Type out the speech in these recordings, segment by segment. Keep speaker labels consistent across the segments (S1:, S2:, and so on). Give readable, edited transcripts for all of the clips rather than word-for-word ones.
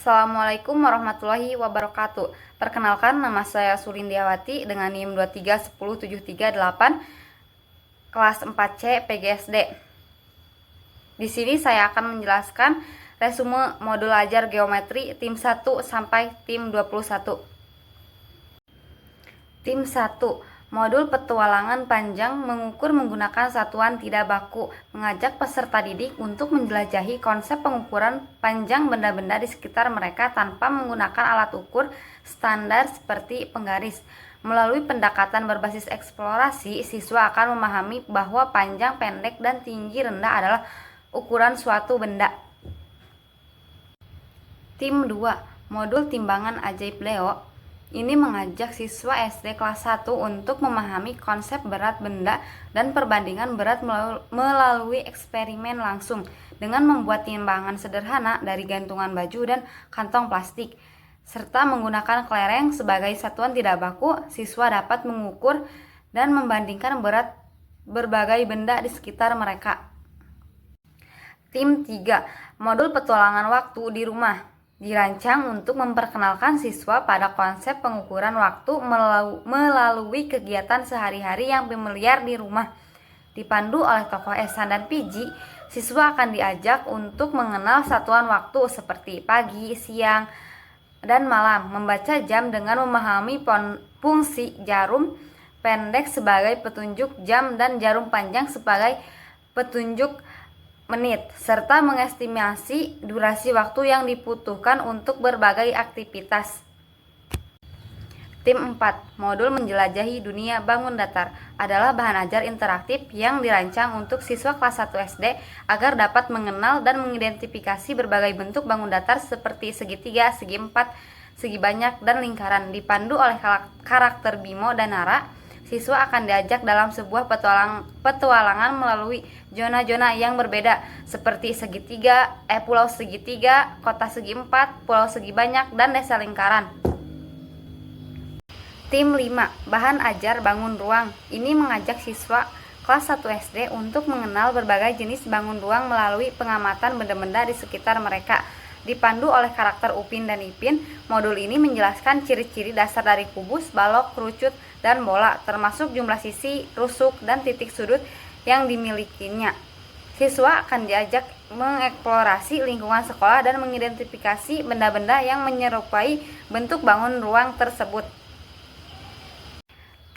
S1: Assalamualaikum warahmatullahi wabarakatuh. Perkenalkan, nama saya Surindiawati dengan NIM 2310738 kelas 4C PGSD. Di sini saya akan menjelaskan resume modul ajar geometri tim 1 sampai tim 21. Tim 1. Modul petualangan panjang mengukur menggunakan satuan tidak baku, mengajak peserta didik untuk menjelajahi konsep pengukuran panjang benda-benda di sekitar mereka tanpa menggunakan alat ukur standar seperti penggaris. Melalui pendekatan berbasis eksplorasi, siswa akan memahami bahwa panjang, pendek, dan tinggi rendah adalah ukuran suatu benda. Tim 2. Modul timbangan ajaib Leo. Ini mengajak siswa SD kelas 1 untuk memahami konsep berat benda dan perbandingan berat melalui eksperimen langsung dengan membuat timbangan sederhana dari gantungan baju dan kantong plastik. Serta menggunakan kelereng sebagai satuan tidak baku, siswa dapat mengukur dan membandingkan berat berbagai benda di sekitar mereka. Tim 3. Modul petualangan waktu di rumah. Dirancang untuk memperkenalkan siswa pada konsep pengukuran waktu melalui kegiatan sehari-hari yang familiar di rumah. Dipandu oleh tokoh Ehsan dan Piji, siswa akan diajak untuk mengenal satuan waktu seperti pagi, siang, dan malam, membaca jam dengan memahami fungsi jarum pendek sebagai petunjuk jam dan jarum panjang sebagai petunjuk menit, serta mengestimasi durasi waktu yang dibutuhkan untuk berbagai aktivitas. Tim 4. Modul menjelajahi dunia bangun datar adalah bahan ajar interaktif yang dirancang untuk siswa kelas 1 SD agar dapat mengenal dan mengidentifikasi berbagai bentuk bangun datar seperti segitiga, segi empat, segi banyak, dan lingkaran. Dipandu oleh karakter Bimo dan Nara, siswa akan diajak dalam sebuah petualangan melalui zona-zona yang berbeda seperti segitiga, pulau segitiga, kota segi empat, pulau segi banyak, dan desa lingkaran. Tim 5. Bahan ajar bangun ruang. Ini mengajak siswa kelas 1 SD untuk mengenal berbagai jenis bangun ruang melalui pengamatan benda-benda di sekitar mereka. Dipandu oleh karakter Upin dan Ipin, modul ini menjelaskan ciri-ciri dasar dari kubus, balok, kerucut, dan bola, termasuk jumlah sisi, rusuk, dan titik sudut yang dimilikinya. Siswa akan diajak mengeksplorasi lingkungan sekolah dan mengidentifikasi benda-benda yang menyerupai bentuk bangun ruang tersebut.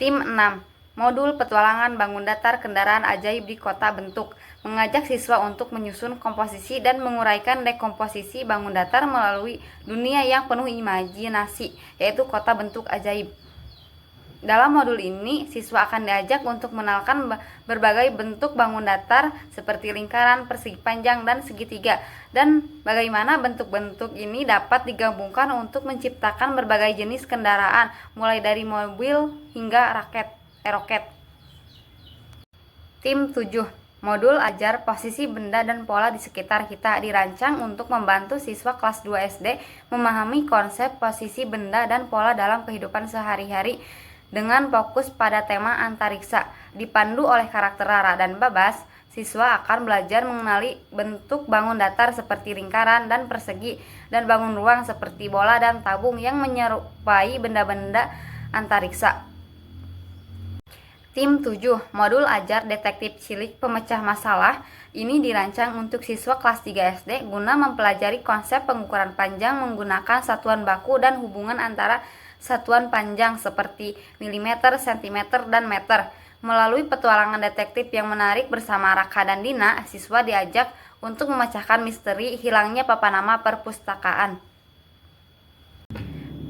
S1: Tim 6. Modul petualangan bangun datar kendaraan ajaib di kota bentuk, mengajak siswa untuk menyusun komposisi dan menguraikan dekomposisi bangun datar melalui dunia yang penuh imajinasi, yaitu kota bentuk ajaib. Dalam modul ini, siswa akan diajak untuk mengenalkan berbagai bentuk bangun datar seperti lingkaran, persegi panjang, dan segitiga, dan bagaimana bentuk-bentuk ini dapat digabungkan untuk menciptakan berbagai jenis kendaraan, mulai dari mobil hingga roket. Tim 7. Modul ajar posisi benda dan pola di sekitar kita dirancang untuk membantu siswa kelas 2 SD memahami konsep posisi benda dan pola dalam kehidupan sehari-hari dengan fokus pada tema antariksa. Dipandu oleh karakter Rara dan Babas, siswa akan belajar mengenali bentuk bangun datar seperti lingkaran dan persegi, dan bangun ruang seperti bola dan tabung yang menyerupai benda-benda antariksa. Tim 7. Modul ajar detektif cilik pemecah masalah. Ini dirancang untuk siswa kelas 3 SD guna mempelajari konsep pengukuran panjang menggunakan satuan baku dan hubungan antara satuan panjang seperti milimeter, sentimeter, dan meter. Melalui petualangan detektif yang menarik bersama Raka dan Dina, siswa diajak untuk memecahkan misteri hilangnya papan nama perpustakaan.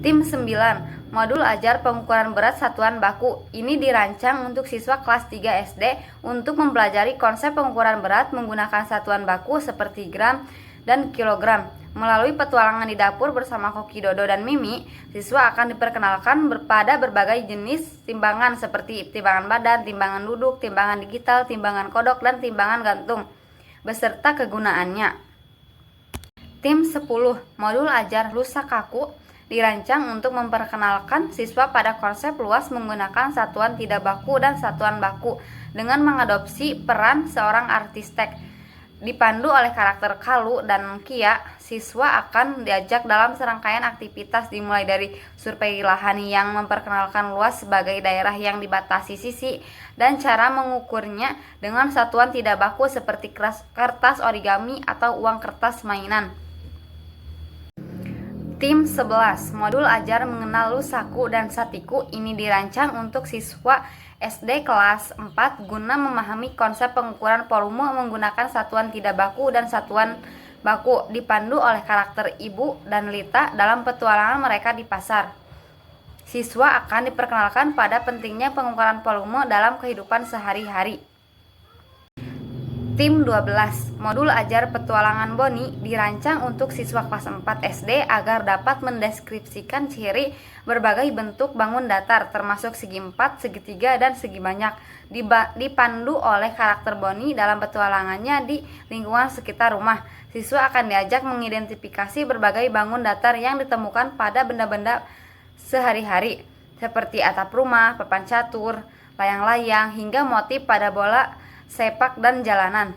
S1: Tim 9. Modul ajar pengukuran berat satuan baku. Ini dirancang untuk siswa kelas 3 SD untuk mempelajari konsep pengukuran berat menggunakan satuan baku seperti gram dan kilogram. Melalui petualangan di dapur bersama Koki, Dodo, dan Mimi, siswa akan diperkenalkan pada berbagai jenis timbangan seperti timbangan badan, timbangan duduk, timbangan digital, timbangan kodok, dan timbangan gantung, beserta kegunaannya. Tim 10. Modul ajar lusa kaku dirancang untuk memperkenalkan siswa pada konsep luas menggunakan satuan tidak baku dan satuan baku dengan mengadopsi peran seorang arsitek. Dipandu oleh karakter Kalu dan Kia, siswa akan diajak dalam serangkaian aktivitas dimulai dari survei lahan yang memperkenalkan luas sebagai daerah yang dibatasi sisi dan cara mengukurnya dengan satuan tidak baku seperti kertas origami atau uang kertas mainan. Tim 11, modul ajar mengenal lusaku dan satiku ini dirancang untuk siswa SD kelas 4 guna memahami konsep pengukuran volume menggunakan satuan tidak baku dan satuan baku, dipandu oleh karakter Ibu dan Lita dalam petualangan mereka di pasar. Siswa akan diperkenalkan pada pentingnya pengukuran volume dalam kehidupan sehari-hari. Tim 12, modul ajar petualangan Boni dirancang untuk siswa kelas 4 SD agar dapat mendeskripsikan ciri berbagai bentuk bangun datar termasuk segi 4, segitiga, dan segi banyak. Dipandu oleh karakter Boni dalam petualangannya di lingkungan sekitar rumah. Siswa akan diajak mengidentifikasi berbagai bangun datar yang ditemukan pada benda-benda sehari-hari seperti atap rumah, papan catur, layang-layang, hingga motif pada bola sepak dan jalanan.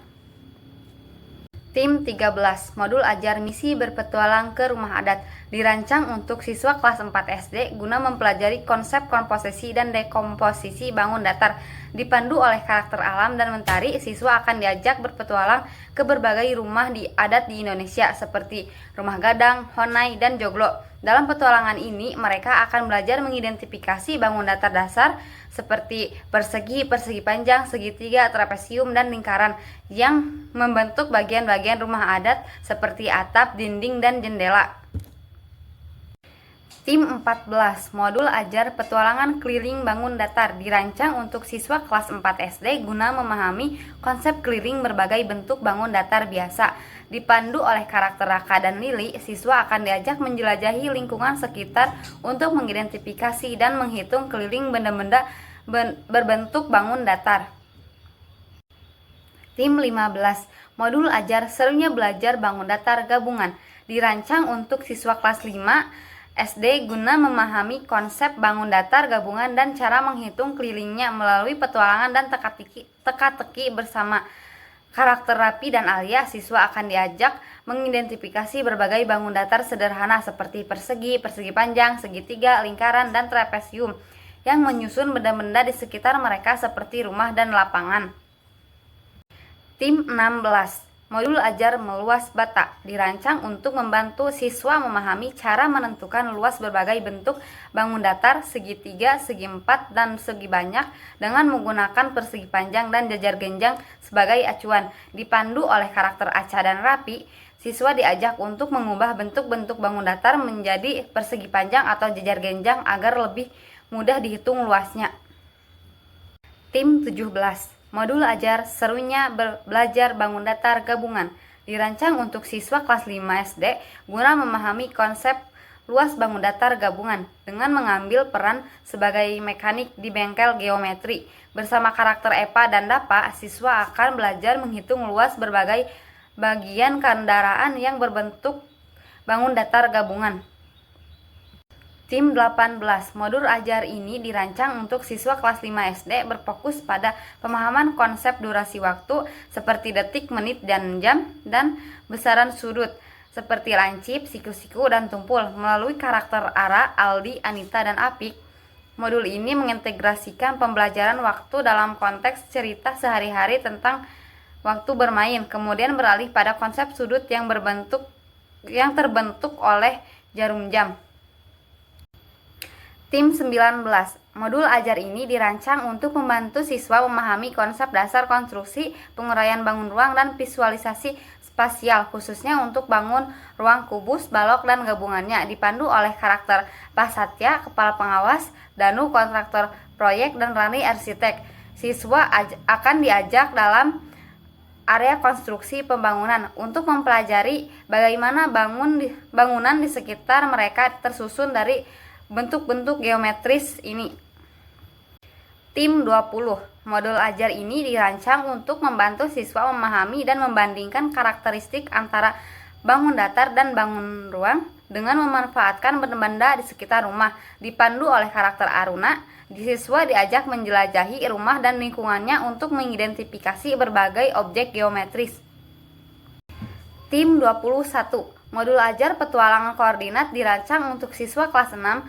S1: Tim 13, modul ajar misi berpetualang ke rumah adat dirancang untuk siswa kelas 4 SD guna mempelajari konsep komposisi dan dekomposisi bangun datar. Dipandu oleh karakter Alam dan Mentari, siswa akan diajak berpetualang ke berbagai rumah adat di Indonesia seperti rumah gadang, honai, dan joglo. Dalam petualangan ini, mereka akan belajar mengidentifikasi bangun datar dasar seperti persegi, persegi panjang, segitiga, trapesium, dan lingkaran yang membentuk bagian-bagian rumah adat seperti atap, dinding, dan jendela. Tim 14, modul ajar petualangan keliling bangun datar dirancang untuk siswa kelas 4 SD guna memahami konsep keliling berbagai bentuk bangun datar biasa. Dipandu oleh karakter Raka dan Lili, siswa akan diajak menjelajahi lingkungan sekitar untuk mengidentifikasi dan menghitung keliling benda-benda berbentuk bangun datar. Tim 15, modul ajar serunya belajar bangun datar gabungan dirancang untuk siswa kelas 5 SD guna memahami konsep bangun datar gabungan dan cara menghitung kelilingnya melalui petualangan dan teka-teki bersama karakter Rapi dan Alia. Siswa akan diajak mengidentifikasi berbagai bangun datar sederhana seperti persegi, persegi panjang, segitiga, lingkaran, dan trapesium yang menyusun benda-benda di sekitar mereka seperti rumah dan lapangan. Tim 16, modul ajar meluas bata dirancang untuk membantu siswa memahami cara menentukan luas berbagai bentuk bangun datar, segitiga, segi 4, dan segi banyak dengan menggunakan persegi panjang dan jajar genjang sebagai acuan. Dipandu oleh karakter Aca dan Rapi, siswa diajak untuk mengubah bentuk-bentuk bangun datar menjadi persegi panjang atau jajar genjang agar lebih mudah dihitung luasnya. Tim 17, modul ajar serunya belajar bangun datar gabungan dirancang untuk siswa kelas 5 SD guna memahami konsep luas bangun datar gabungan dengan mengambil peran sebagai mekanik di bengkel geometri. Bersama karakter Epa dan Dapa, siswa akan belajar menghitung luas berbagai bagian kendaraan yang berbentuk bangun datar gabungan. Tim 18, modul ajar ini dirancang untuk siswa kelas 5 SD berfokus pada pemahaman konsep durasi waktu seperti detik, menit, dan jam, dan besaran sudut seperti lancip, siku-siku, dan tumpul melalui karakter Ara, Aldi, Anita, dan Apik. Modul ini mengintegrasikan pembelajaran waktu dalam konteks cerita sehari-hari tentang waktu bermain, kemudian beralih pada konsep sudut yang terbentuk oleh jarum jam. Tim 19, modul ajar ini dirancang untuk membantu siswa memahami konsep dasar konstruksi, penguraian bangun ruang, dan visualisasi spasial, khususnya untuk bangun ruang kubus, balok, dan gabungannya. Dipandu oleh karakter Pasatya, kepala pengawas, Danu, kontraktor proyek, dan Rani, arsitek. Siswa akan diajak dalam area konstruksi pembangunan untuk mempelajari bagaimana bangunan di sekitar mereka tersusun dari bentuk-bentuk geometris ini. Tim 20, modul ajar ini dirancang untuk membantu siswa memahami dan membandingkan karakteristik antara bangun datar dan bangun ruang dengan memanfaatkan benda-benda di sekitar rumah. Dipandu oleh karakter Aruna, siswa diajak menjelajahi rumah dan lingkungannya untuk mengidentifikasi berbagai objek geometris. Tim 21. Modul ajar petualangan koordinat dirancang untuk siswa kelas 6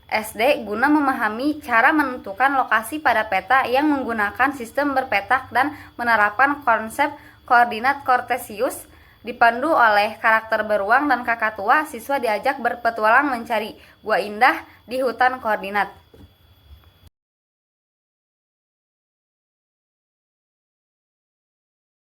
S1: SD guna memahami cara menentukan lokasi pada peta yang menggunakan sistem berpetak dan menerapkan konsep koordinat Cartesius. Dipandu oleh karakter beruang dan kakak tua, siswa diajak berpetualang mencari gua indah di hutan koordinat.